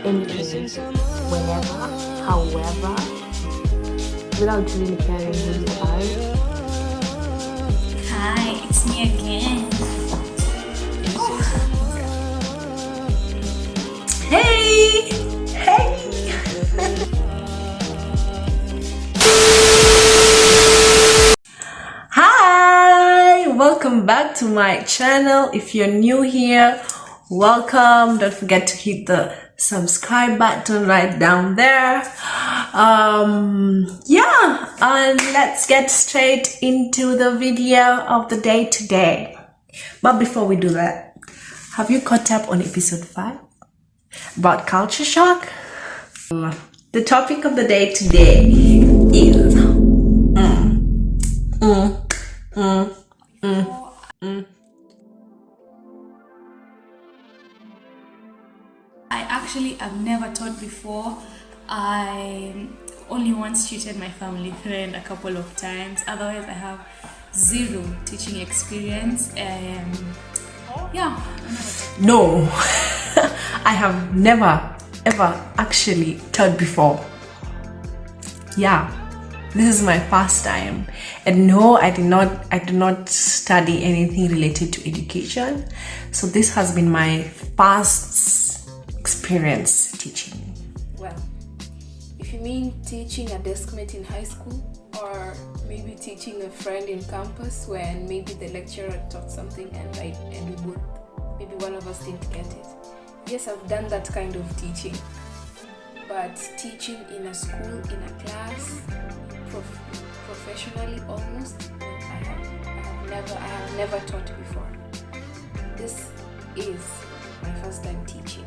anything, whenever, however, without really caring who you are. Hi, it's me again. Hey! Hey! Hi! Welcome back to my channel. If you're new here, welcome. Don't forget to hit the subscribe button right down there. Yeah, and let's get straight into the video of the day today. But before we do that, have you caught up on episode 5 about culture shock? The topic of the day today is I've never taught before. I only once tutored my family friend a couple of times. Otherwise, I have zero teaching experience. No, I have never ever actually taught before. Yeah, this is my first time. And no, I did not study anything related to education. So this has been my first experience teaching. Well, if you mean teaching a deskmate in high school, or maybe teaching a friend in campus when maybe the lecturer taught something and we both, maybe one of us didn't get it. Yes, I've done that kind of teaching. But teaching in a school, in a class, professionally almost, no, I have never taught before. This is my first time teaching.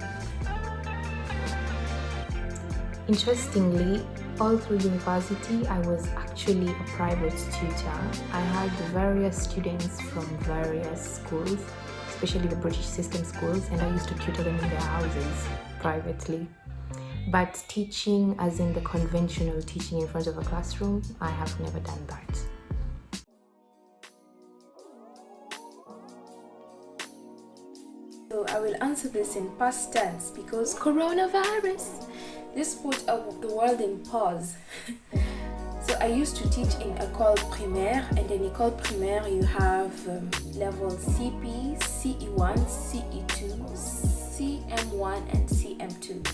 Interestingly, all through university, I was actually a private tutor. I had various students from various schools, especially the British system schools, and I used to tutor them in their houses privately. But teaching, as in the conventional teaching in front of a classroom, I have never done that. So I will answer this in past tense because coronavirus. This put the world in pause. So I used to teach in école primaire, and in école primaire you have level CP, CE1, CE2, CM1 and CM2.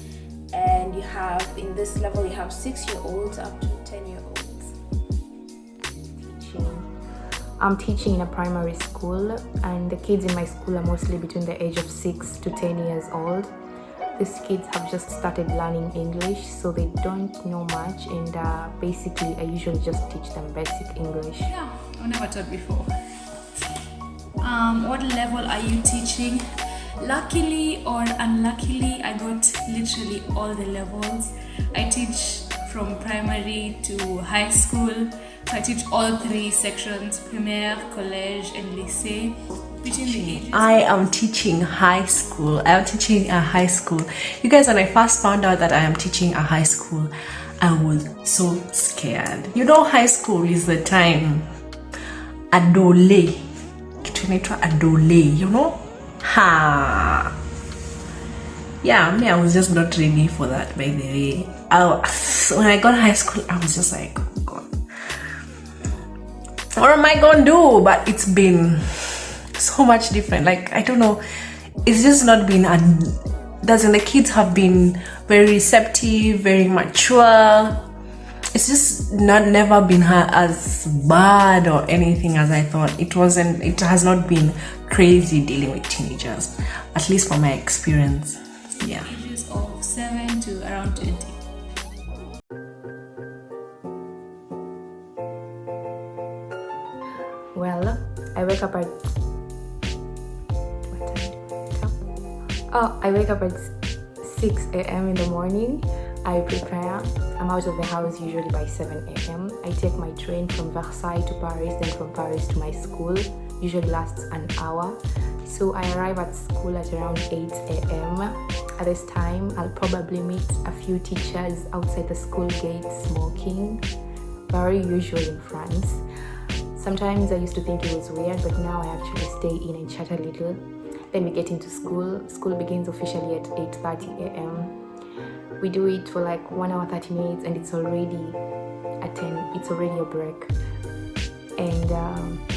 And you have, in this level, you have 6-year-olds up to 10-year-olds. I'm teaching in a primary school, and the kids in my school are mostly between the age of 6 to 10 years old. These kids have just started learning English, so they don't know much, and basically I usually just teach them basic English. Yeah, I've never taught before. What level are you teaching? Luckily or unluckily, I got literally all the levels. I teach from primary to high school. So I teach all 3 sections: primaire, collège, and lycée. I am teaching high school. I am teaching a high school. You guys, when I first found out that I am teaching a high school, I was so scared. You know, high school is the time adole. Adole, you know? Ha! Yeah, I was just not ready for that, by the way. When I got high school, I was just like, oh God, what am I gonna do? But it's been so much different. Like, I don't know, it's just not been the kids have been very receptive, very mature. It's just never been as bad or anything as I thought. It has not been crazy dealing with teenagers, at least from my experience. Yeah, ages of 7 to around 20. Well, I wake up at I wake up at 6 a.m. in the morning. I prepare. I'm out of the house usually by 7 a.m. I take my train from Versailles to Paris, then from Paris to my school. Usually lasts an hour. So I arrive at school at around 8 a.m. At this time, I'll probably meet a few teachers outside the school gate smoking. Very usual in France. Sometimes I used to think it was weird, but now I actually stay in and chat a little. Then we get into school. School begins officially at 8:30 a.m. We do it for like 1 hour 30 minutes, and it's already at 10. It's already a break. And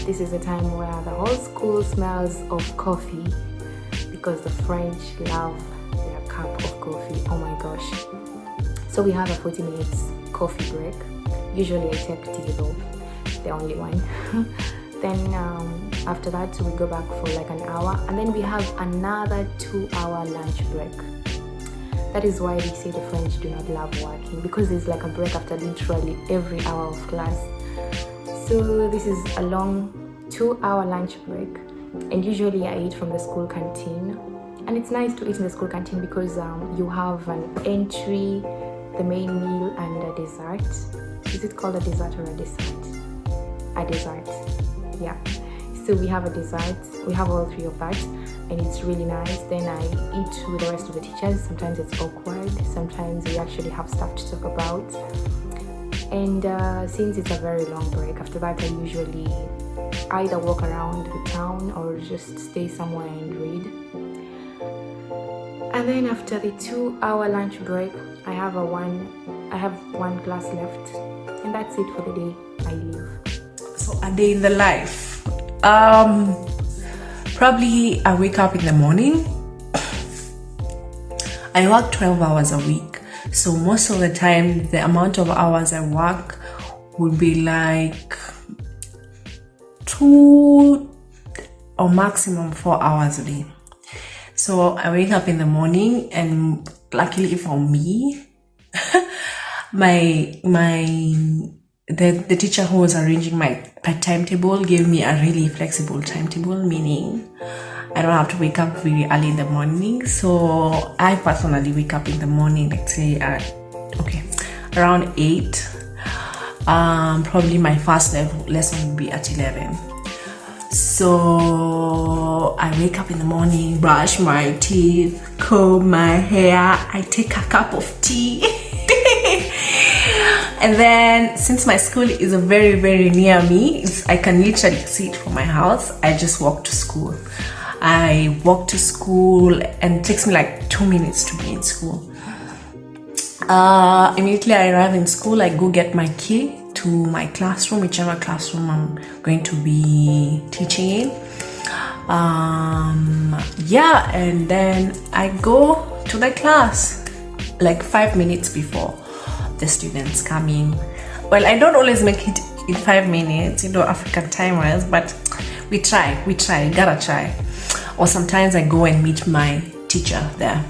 this is a time where the whole school smells of coffee, because the French love their cup of coffee. Oh my gosh. So we have a 40 minutes coffee break. Usually I take tea though, the only one. Then after that we go back for like an hour, and then we have another 2-hour lunch break. That is why we say the French do not love working, because there's like a break after literally every hour of class. So this is a long 2-hour lunch break, and usually I eat from the school canteen. And it's nice to eat in the school canteen because you have an entry, the main meal, and a dessert. Is it called a dessert or a dessert? A dessert, yeah. So we have a dessert, we have all three of that, and it's really nice. Then I eat with the rest of the teachers. Sometimes it's awkward, sometimes we actually have stuff to talk about. And since it's a very long break, after that I usually either walk around the town or just stay somewhere and read. And then after the 2-hour lunch break, I have one class left, and that's it for the day. I leave. So a day in the life. Probably I wake up in the morning. I work 12 hours a week. So most of the time, the amount of hours I work would be like 2 or maximum 4 hours a day. So I wake up in the morning, and luckily for me, the teacher who was arranging my timetable gave me a really flexible timetable, meaning I don't have to wake up really early in the morning. So I personally wake up in the morning, let's say around 8. Probably my first lesson will be at 11. So I wake up in the morning, brush my teeth, comb my hair, I take a cup of tea. And then since my school is very, very near me, I can literally see it from my house. I just walk to school. I walk to school, and it takes me like 2 minutes to be in school. Immediately I arrive in school, I go get my key to my classroom, whichever classroom I'm going to be teaching in. And then I go to the class like 5 minutes before the students come in. Well, I don't always make it in 5 minutes, African timers, but we try, gotta try. Or sometimes I go and meet my teacher there.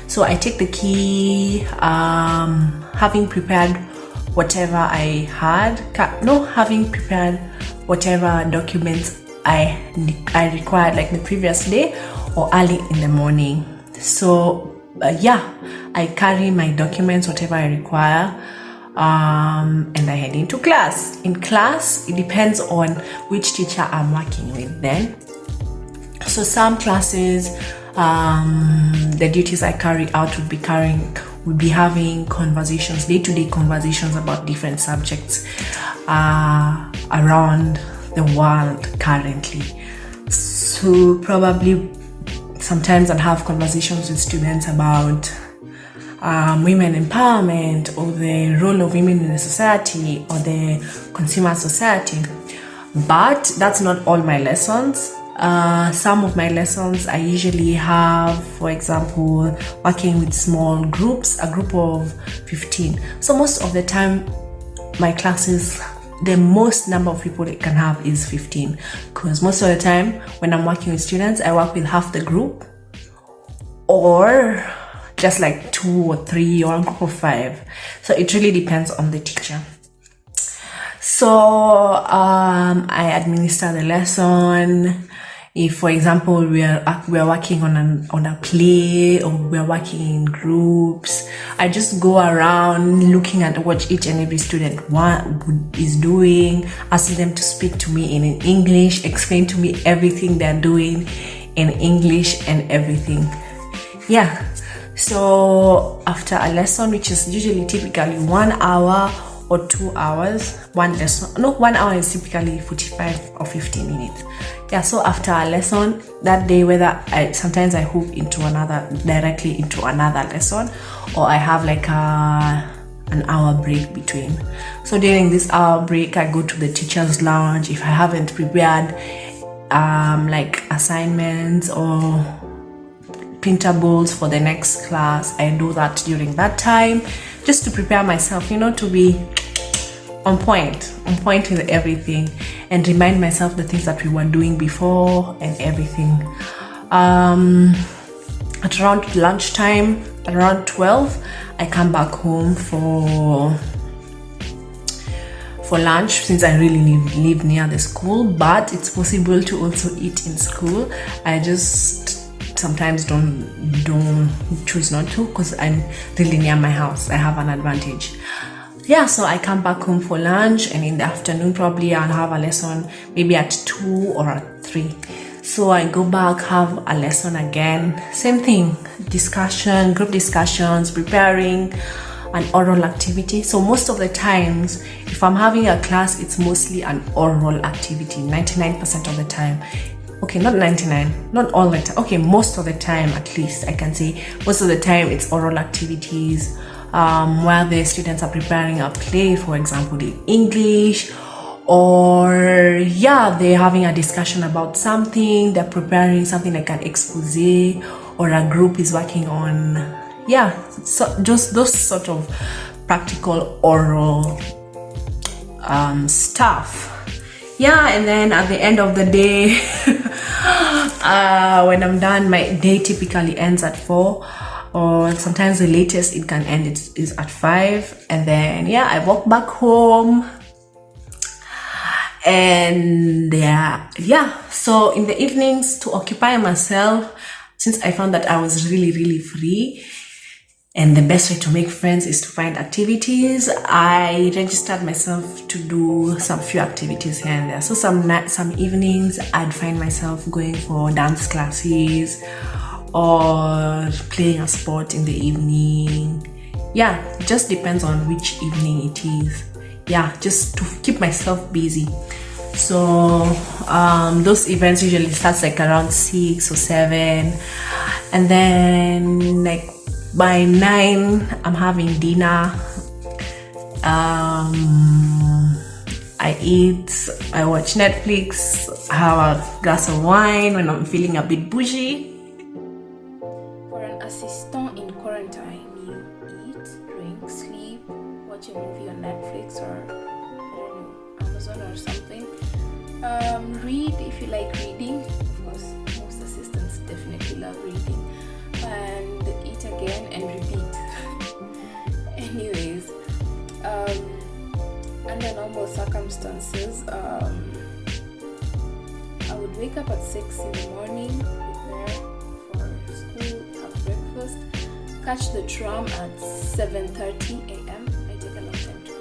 So I take the key, having prepared whatever I had, having prepared whatever documents I required like the previous day or early in the morning. So I carry my documents, whatever I require, and I head into class. In class, it depends on which teacher I'm working with then. So some classes, the duties I carry out would be having conversations, day-to-day conversations about different subjects around the world currently. So probably sometimes I'd have conversations with students about women empowerment, or the role of women in the society, or the consumer society. But that's not all my lessons. Some of my lessons I usually have, for example, working with small groups, a group of 15. So most of the time, my classes, the most number of people it can have is 15. Because most of the time, when I'm working with students, I work with half the group, or just like 2 or 3, or a group of 5. So it really depends on the teacher. So I administer the lesson. If, for example, we are working on a play, or we are working in groups, I just go around looking at what each and every student is doing, asking them to speak to me in English, explain to me everything they're doing in English and everything. So after a lesson, which is usually typically 1 hour or 2 hours. 1 hour is typically 45 or 50 minutes. Yeah, so after a lesson that day, sometimes I hook directly into another lesson, or I have like an hour break between. So during this hour break, I go to the teacher's lounge. If I haven't prepared like assignments or printables for the next class, I do that during that time, just to prepare myself, to be on point with everything, and remind myself the things that we were doing before and everything. At around lunchtime, around 12, I come back home for lunch, since I really live near the school, but it's possible to also eat in school. I just sometimes don't choose not to, because I'm really near my house. I have an advantage. Yeah, so I come back home for lunch, and in the afternoon probably I'll have a lesson maybe at 2 or at 3. So I go back, have a lesson again, same thing, group discussions, preparing an oral activity. So most of the times, if I'm having a class, it's mostly an oral activity, 99% of the time. Okay, not 99, not all the time. Okay, most of the time, at least I can say most of the time it's oral activities, where the students are preparing a play, for example, in English, or they're having a discussion about something, they're preparing something like an expose, or a group is working on, so just those sort of practical oral stuff. And then at the end of the day, when I'm done, my day typically ends at 4, or sometimes the latest it can end is at 5, and then I walk back home. And so in the evenings, to occupy myself, since I found that I was really free, and the best way to make friends is to find activities, I registered myself to do some few activities here and there. So some evenings I'd find myself going for dance classes or playing a sport in the evening. It just depends on which evening it is. Just to keep myself busy. So those events usually starts like around 6 or 7, and then like by 9 I'm having dinner. I eat, I watch Netflix, I have a glass of wine when I'm feeling a bit bougie. For an assistant in quarantine, you eat, drink, sleep, watch a movie on Netflix or Amazon or something. Read if you like reading. Of course, most assistants definitely love reading. And eat again and repeat. Anyways, under normal circumstances, I would wake up at 6 in the morning, prepare for school, have breakfast, catch the tram at 7:30 a.m. I take a long time to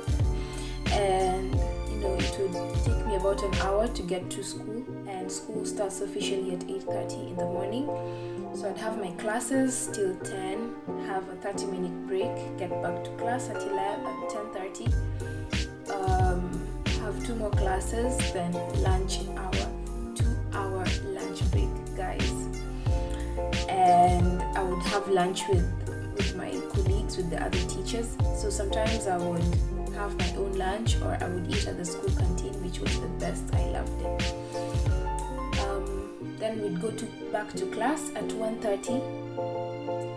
prepare, and it would take me about an hour to get to school, and school starts officially at 8:30 in the morning. So I'd have my classes till 10, have a 30-minute break, get back to class at 10:30, have 2 more classes, then lunch hour, 2-hour lunch break, guys. And I would have lunch with my colleagues, with the other teachers. So sometimes I would have my own lunch, or I would eat at the school canteen, which was the best. I loved it. Then we'd go back to class at 1:30.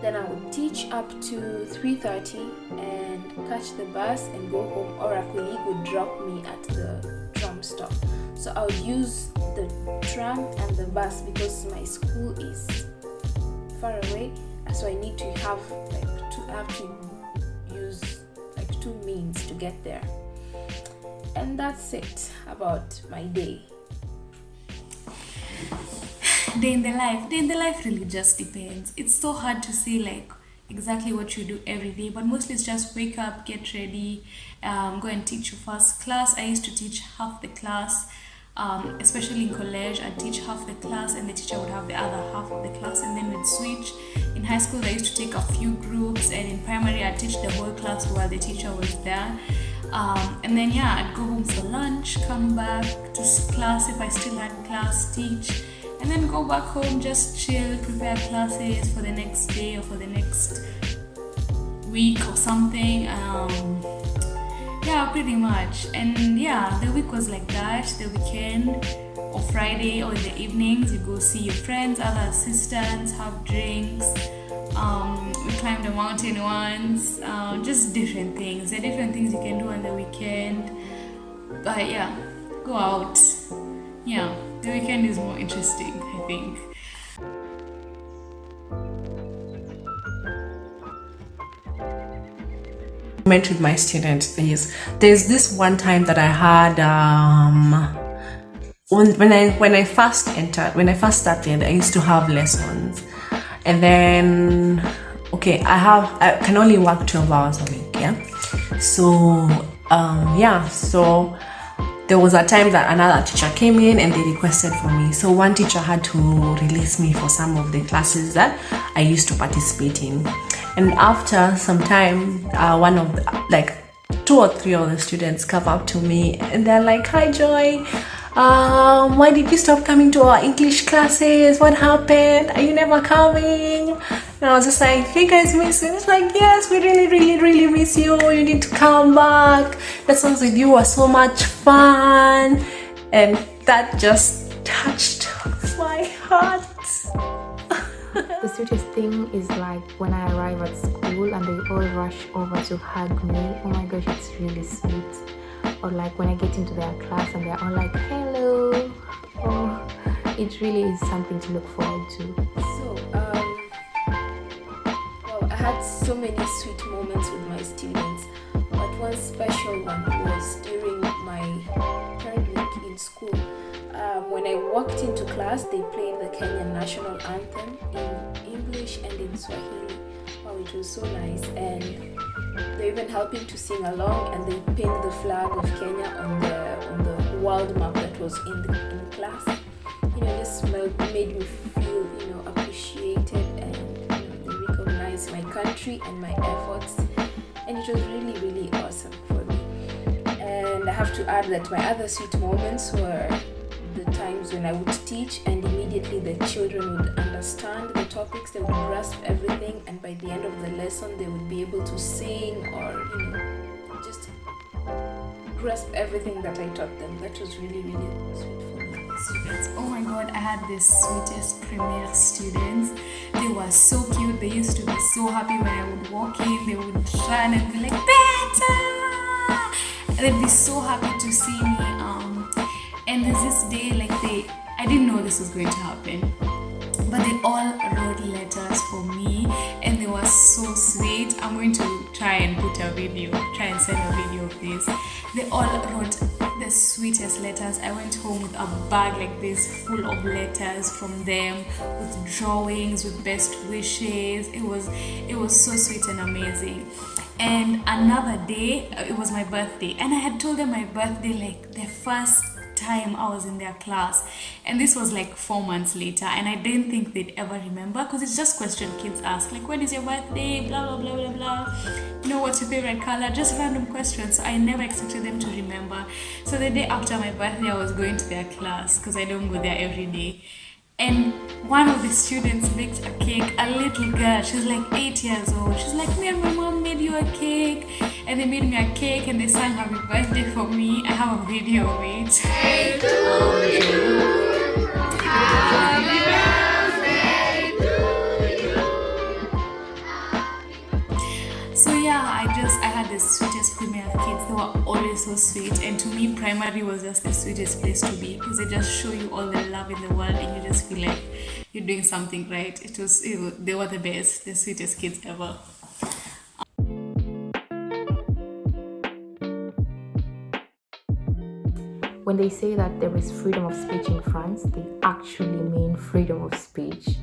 Then I would teach up to 3:30 and catch the bus and go home, or a colleague would drop me at the tram stop. So I would use the tram and the bus because my school is far away. So I need to have to use like 2 means to get there. And that's it about my day. Day in the life really just depends. It's so hard to say like exactly what you do every day, but mostly it's just wake up, get ready, go and teach your first class. I used to teach half the class, especially in college. I'd teach half the class and the teacher would have the other half of the class, and then we'd switch. In high school I used to take a few groups, and in primary I'd teach the whole class while the teacher was there. And then I'd go home for lunch, come back to class if I still had class, teach, and then go back home, just chill, prepare classes for the next day or for the next week or something. Pretty much. And the week was like that. The weekend or Friday or in the evenings, you go see your friends, other assistants, have drinks. We climbed a mountain once. Just different things. There are different things you can do on the weekend. But go out. The weekend is more interesting, I think. With my students is there's this one time that I had when I first started, I used to have lessons, and then I can only work 12 hours a week, so so there was a time that another teacher came in and they requested for me. So one teacher had to release me for some of the classes that I used to participate in. And after some time, one of the, 2 or 3 of the students come up to me and they're like, "Hi Joy, why did you stop coming to our English classes? What happened? Are you never coming?" And I was just like, "You guys miss me?" It's like, "Yes, we really, really, really miss you. You need to come back. Lessons with you were so much fun." And that just touched my heart. The sweetest thing is like when I arrive at school and they all rush over to hug me. Oh my gosh, it's really sweet. Or like when I get into their class and they're all like, "Hello." Oh, it really is something to look forward to. So, I had so many sweet moments with my students, but one special one was during my 3rd week in school. When I walked into class, they played the Kenyan national anthem in English and in Swahili. Wow, it was so nice. And they're even helping to sing along, and they pinned the flag of Kenya on the world map that was in class. This made me feel, appreciated, and they recognized my country and my efforts. And it was really, really awesome for me. And I have to add that my other sweet moments were the times when I would teach and immediately the children would understand the topics, they would grasp everything, and by the end of the lesson they would be able to sing or just grasp everything that I taught them. That was really, really sweet for me. Students, oh my god, I had the sweetest premier students. They were so cute. They used to be so happy when I would walk in. They would run and be like, "Better!" They'd be so happy to see me. And there's this day, I didn't know this was going to happen, but they all wrote letters for me, and they were so sweet. I'm going to try and send a video of this. They all wrote the sweetest letters. I went home with a bag like this full of letters from them, with drawings, with best wishes. It was so sweet and amazing. And another day, it was my birthday, and I had told them my birthday the first time I was in their class, and this was 4 months later, and I didn't think they'd ever remember, because it's just question kids ask, when is your birthday, blah blah blah blah blah, what's your favorite color, just random questions. So I never expected them to remember. So the day after my birthday, I was going to their class, because I don't go there every day, and one of the students baked a cake. A little girl, she was 8 years old. She's like, "Me and my mom made you a cake," and they made me a cake and they sang happy birthday for me. I have a video of it. Happy birthday to you. So I had the sweetest premier kids. They were always so sweet, and to me primary was just the sweetest place to be, because they just show you all the love in the world and you just feel like you're doing something right. They were the best, the sweetest kids ever. When they say that there is freedom of speech in France, they actually mean freedom of speech.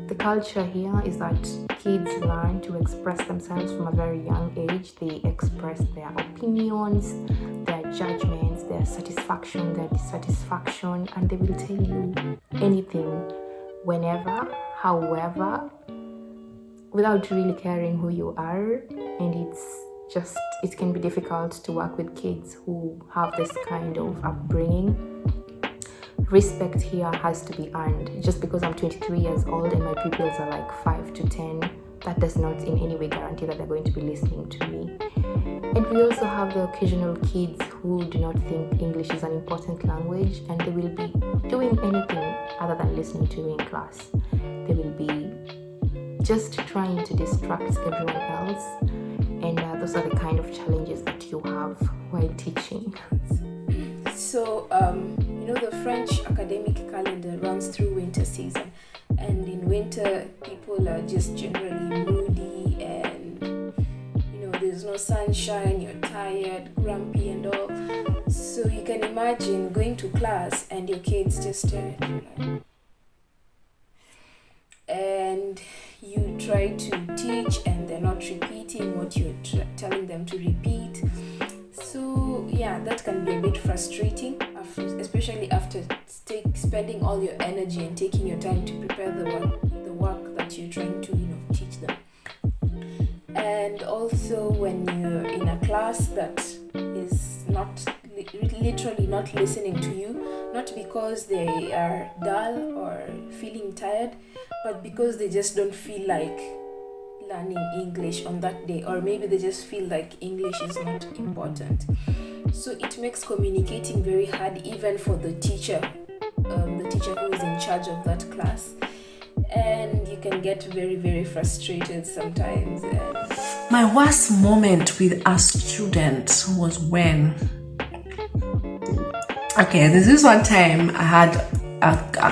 The culture here is that kids learn to express themselves from a very young age. They express their opinions, their judgments, their satisfaction, their dissatisfaction, and they will tell you anything, whenever, however, without really caring who you are. And just it can be difficult to work with kids who have this kind of upbringing. Respect here has to be earned. Just because I'm 23 years old and my pupils are like 5 to 10, that does not in any way guarantee that they're going to be listening to me. And we also have the occasional kids who do not think English is an important language, and they will be doing anything other than listening to me in class. They will be just trying to distract everyone else, and those are the kind of challenges that you have while teaching. So, the French academic calendar runs through winter season, and in winter, people are just generally moody, and there's no sunshine, you're tired, grumpy, and all. So you can imagine going to class and your kids just stare at you, and you try to teach, and they're not repeating what you're telling them to repeat. So yeah, that can be a bit frustrating, especially after spending all your energy and taking your time to prepare the work that you're trying to teach them. And also when you're in a class that is not literally not listening to you, not because they are dull or feeling tired, but because they just don't feel like learning English on that day, or maybe they just feel like English is not important. So it makes communicating very hard, even for the teacher who is in charge of that class, and you can get very, very frustrated sometimes. My worst moment with a student was when, there's this one time I had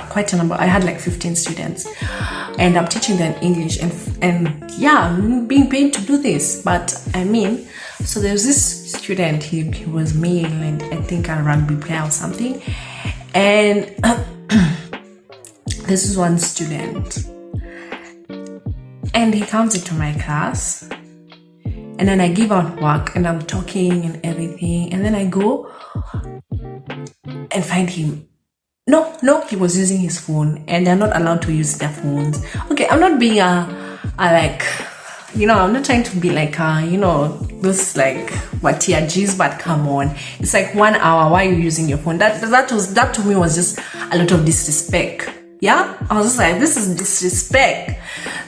quite a number. I had like 15 students, and I'm teaching them English, and I'm being paid to do this. But so there's this student. He was male, and I think I ran repair or something. And this is one student, and he comes into my class, and then I give out work, and I'm talking and everything, and then I go and find him. No, he was using his phone, and they're not allowed to use their phones. Okay, I'm not being I'm not trying to be like those like TRGs, but come on, it's like 1 hour. Why are you using your phone? That to me was just a lot of disrespect. Yeah, I was just like, this is disrespect.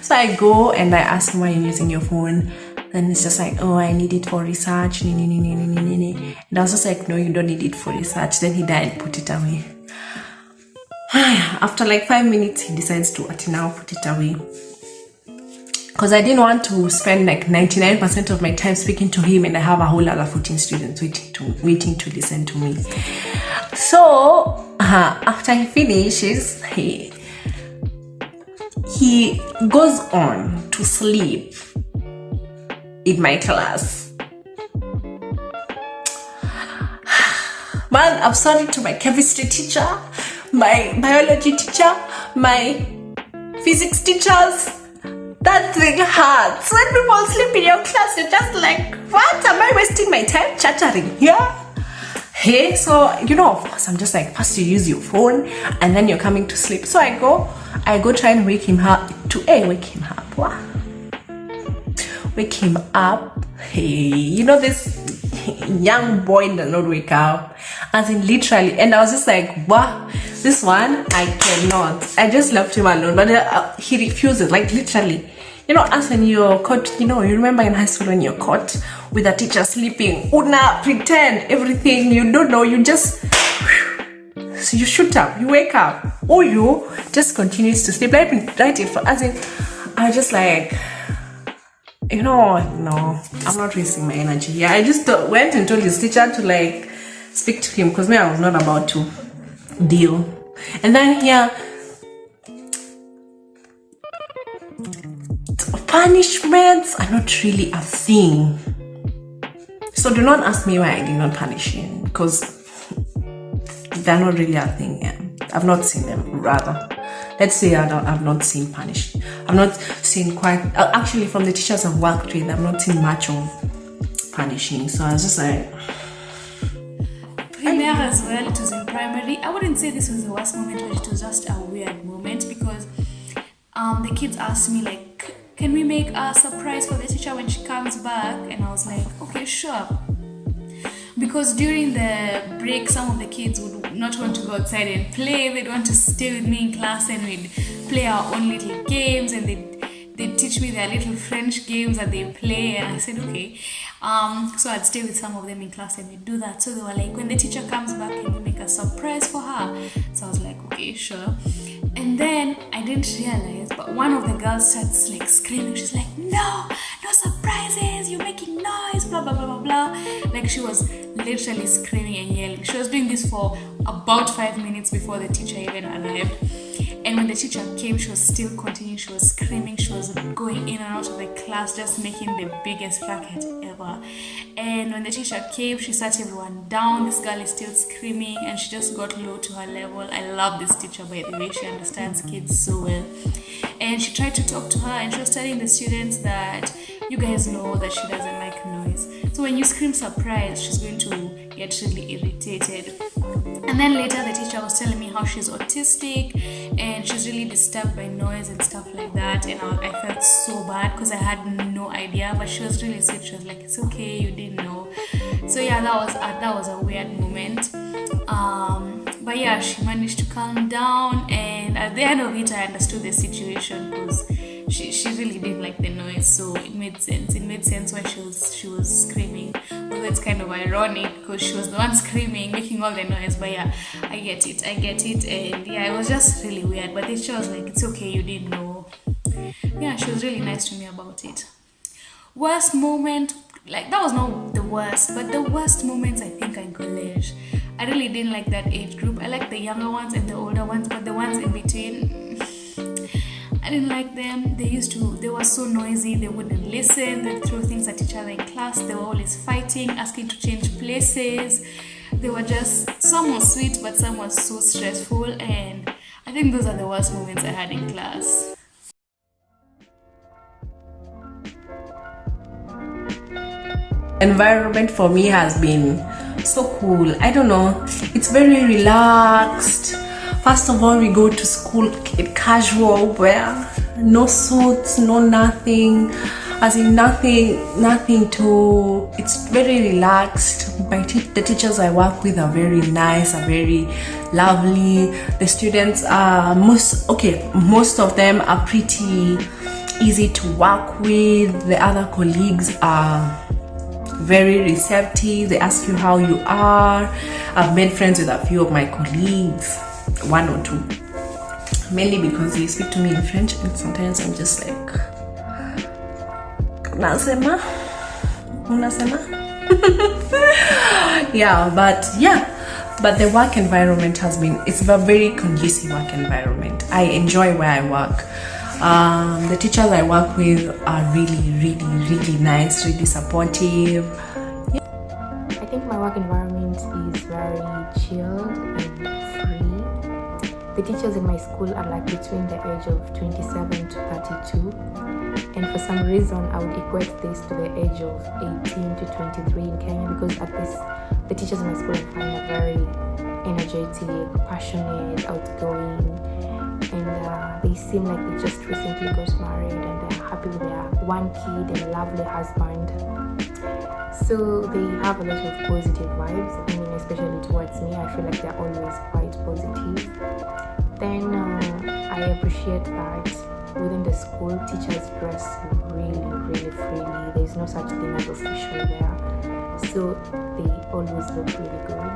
So I go and I ask him, why are you using your phone? And it's just like, oh, I need it for research. And I was just like, no, you don't need it for research. Then he died, put it away. After like 5 minutes, he decides to now put it away, because I didn't want to spend like 99% of my time speaking to him, and I have a whole other 14 students waiting to listen to me. So after he finishes, he goes on to sleep in my class. Man, I'm sorry to my chemistry teacher, my biology teacher, my physics teachers. That thing hurts. When people sleep in your class, you're just like, what? Am I wasting my time chattering here? Hey, so of course I'm just like, first you use your phone, and then you're coming to sleep. So I go try and wake him up. What? Wake him up. Hey, this young boy does not wake up, as in literally. And I was just like, what? This one, I cannot. I just left him alone, but he refuses, like literally. As when you're caught, you remember in high school when you're caught with a teacher sleeping, una pretend everything, you don't know, you just, so you shoot up, you wake up, or you just continues to sleep. Right as in, I was just like, no, I'm not wasting my energy here. I just went and told his teacher to like speak to him, because I was not about to deal. And then here, punishments are not really a thing. So do not ask me why I did not punish him, because they're not really a thing. Yeah. I've not seen them, rather. Let's say I've not seen punish. I've not seen actually from the teachers I've worked with, I've not seen much of punishing. So I was just like, primaire as well. It was in primary. I wouldn't say this was the worst moment, but it was just a weird moment, because the kids asked me like, can we make a surprise for the teacher when she comes back? And I was like, okay, sure. Because during the break, some of the kids would not want to go outside and play. They'd want to stay with me in class, and we'd play our own little games, and they'd teach me their little French games that they play. And I said, okay. So I'd stay with some of them in class and we'd do that. So they were like, when the teacher comes back, can you make a surprise for her? So I was like, okay, sure. And then I didn't realize, but one of the girls starts like screaming. She's like, no surprises, you're making noise, blah blah blah blah blah. Like, she was literally screaming and yelling. She was doing this for about 5 minutes before the teacher even arrived. And when the teacher came, she was still continuing. She was screaming. She was going in and out of the class, just making the biggest racket ever. And when the teacher came, she sat everyone down. This girl is still screaming, and she just got low to her level. I love this teacher, by the way. She understands kids so well. And she tried to talk to her, and she was telling the students that you guys know that she doesn't like noise. So when you scream surprise, she's going to get really irritated. And then later the teacher was telling me how she's autistic and she's really disturbed by noise and stuff like that. And I felt so bad because I had no idea, but she was really sweet. She was like, it's okay, you didn't know. So yeah, that was a weird moment. But yeah, she managed to calm down, and at the end of it I understood the situation because she really didn't like the noise, so it made sense why she was screaming. Although it's kind of ironic because she was the one screaming, making all the noise. But yeah, I get it. And yeah, it was just really weird, but the teacher was like, it's okay, you didn't know. Yeah, she was really nice to me about it. Worst moment, like, that was not the worst, but the worst moments I think in college. I really didn't like that age group. I like the younger ones and the older ones, but the ones in between, I didn't like them. They were so noisy. They wouldn't listen. They'd throw things at each other in class. They were always fighting, asking to change places. They were just, some were sweet, but some were so stressful. And I think those are the worst moments I had in class. Environment for me has been so cool. I don't know, it's very relaxed. First of all, we go to school in casual wear, no suits, no nothing, as in nothing to, it's very relaxed. The teachers I work with are very nice, are very lovely. The students are most of them are pretty easy to work with. The other colleagues are very receptive. They ask you how you are. I've made friends with a few of my colleagues, one or two, mainly because they speak to me in French, and sometimes I'm just like, unasema. But the work environment it's a very conducive work environment. I enjoy where I work. The teachers I work with are really nice, really supportive. I think my work environment is very chilled and free. The teachers in my school are like between the age of 27 to 32, and for some reason I would equate this to the age of 18 to 23 in Kenya, because at least the teachers in my school I find are very energetic, passionate, outgoing, and they seem like they just recently got married and they're happy with their one kid and lovely husband. So they have a lot of positive vibes. I mean, especially towards me, I feel like they're always quite positive. Then I appreciate that within the school, teachers dress really freely. There's no such thing as official wear, so they always look really good.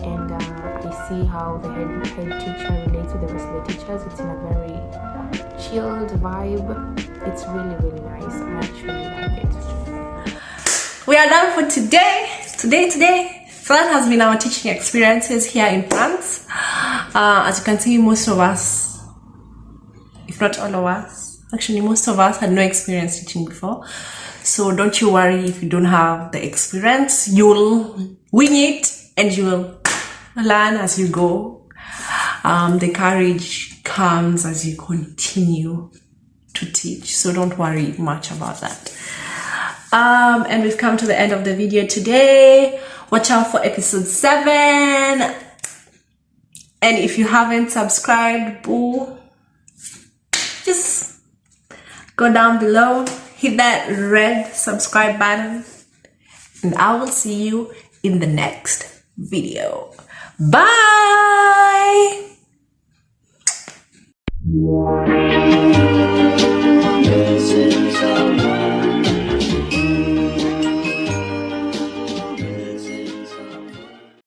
And I see how the head teacher relates with the rest of the teachers. It's in a very chilled vibe. It's really nice. I actually like it. We are done for today. So that has been our teaching experiences here in France. As you can see, most of us, if not all of us, actually most of us had no experience teaching before. So don't you worry if you don't have the experience. You'll wing it and you'll learn as you go. The courage comes as you continue to teach. So don't worry much about that. And we've come to the end of the video today. Watch out for episode 7. And if you haven't subscribed, just go down below, hit that red subscribe button, and I will see you in the next video. Bye!